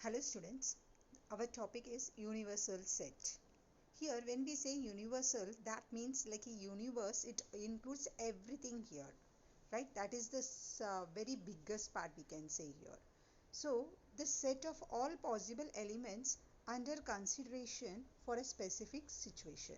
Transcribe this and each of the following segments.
Hello students, our topic is universal set. Here when we say universal, that means like a universe, it includes everything here, right? That is the very biggest part we can say here. So the set of all possible elements under consideration for a specific situation.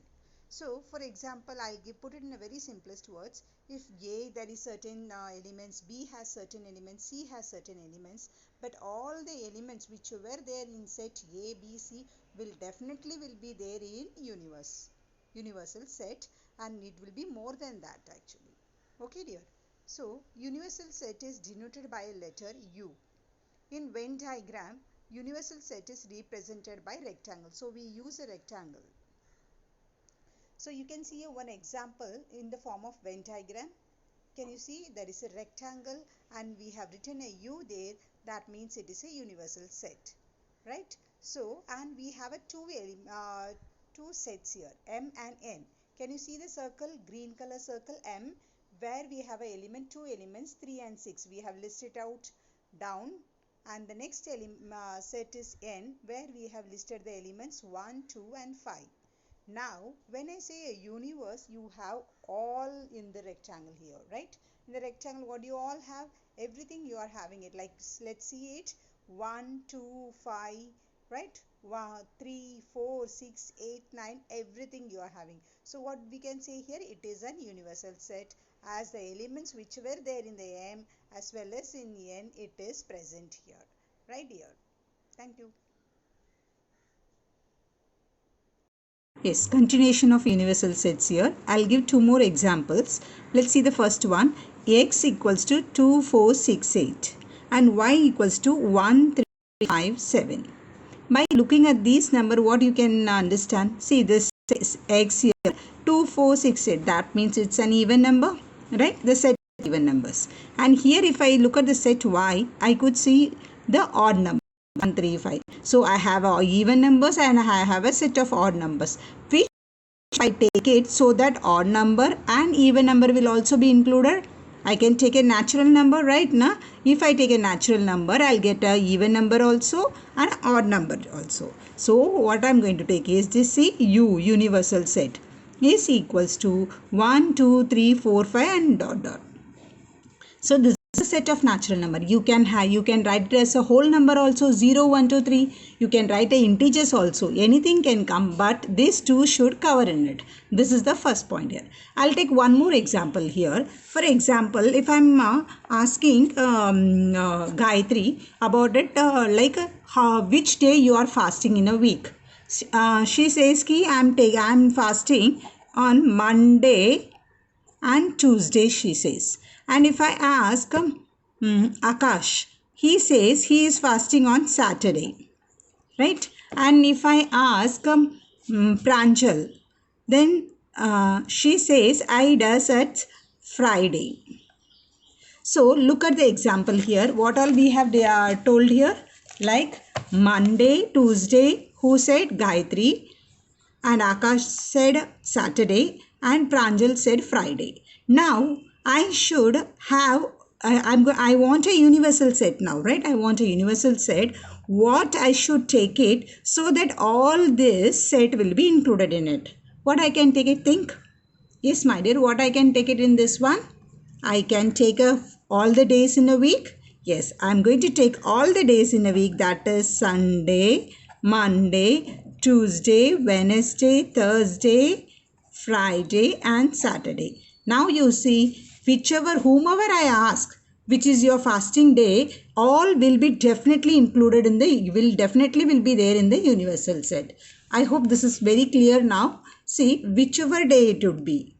So for example, I put it in a very simplest words. If A there is certain elements, B has certain elements, C has certain elements, but all the elements which were there in set A, B, C will definitely be there in universal set, and it will be more than that actually. Okay dear. So universal set is denoted by a letter U. In Venn diagram, universal set is represented by rectangle. So we use a rectangle. So you can see one example in the form of Venn diagram. Can you see there is a rectangle and we have written a U there. That means it is a universal set, right? So, and we have a two sets here, M and N. Can you see the circle, green color circle M, where we have a element, two elements, 3 and 6. We have listed out down, and the next set is N, where we have listed the elements 1, 2 and 5. Now, when I say a universe, you have all in the rectangle here, right? In the rectangle, what do you all have? Everything you are having it. Like, let's see it. 1, 2, 5, right? 1, 3, 4, 6, 8, 9, everything you are having. So, what we can say here, it is an universal set, as the elements which were there in the M as well as in N, it is present here. Right here. Thank you. Yes, continuation of universal sets here. I'll give two more examples. Let's see the first one. X equals to 2, 4, 6, 8 and Y equals to 1, 3, 5, 7. By looking at these number, what you can understand? See this X here, 2, 4, 6, 8. That means it's an even number, right? The set of even numbers. And here if I look at the set Y, I could see the odd number. 1, 3, 5. So I have even numbers and I have a set of odd numbers. Which I take it so that odd number and even number will also be included. I can take a natural number, right? Now, if I take a natural number, I'll get a even number also and odd number also. So what I'm going to take is this U, universal set, is equals to 1, 2, 3, 4, 5 and dot dot. So this is a set of natural number. You can write it as a whole number also, 0, 1, 2, 3. You can write a integers also. Anything can come, but these two should cover in it. This is the first point here. I'll take one more example here. For example, if I'm asking Gayatri about it, which day you are fasting in a week. She says ki I'm fasting on Monday and Tuesday, she says. And if I ask Akash, he says he is fasting on Saturday, right? And if I ask Pranjal, then she says I does at Friday. So look at the example here. What all we have told here? Like Monday, Tuesday, who said? Gayatri. And Akash said Saturday and Pranjal said Friday. Now I should have, I want a universal set now, right? I want a universal set. What I should take it so that all this set will be included in it. What I can take it, think? Yes, my dear, what I can take it in this one? I can take all the days in a week. Yes, I'm going to take all the days in a week. That is Sunday, Monday, Tuesday, Wednesday, Thursday, Friday and Saturday. Now you see, whomever I ask, which is your fasting day, all will be definitely included in will be there in the universal set. I hope this is very clear now. See, whichever day it would be.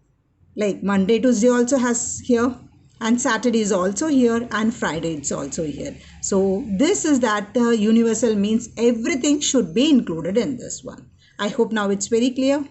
Like Monday, Tuesday also has here, and Saturday is also here, and Friday it's also here. So this is that universal means everything should be included in this one. I hope now it's very clear.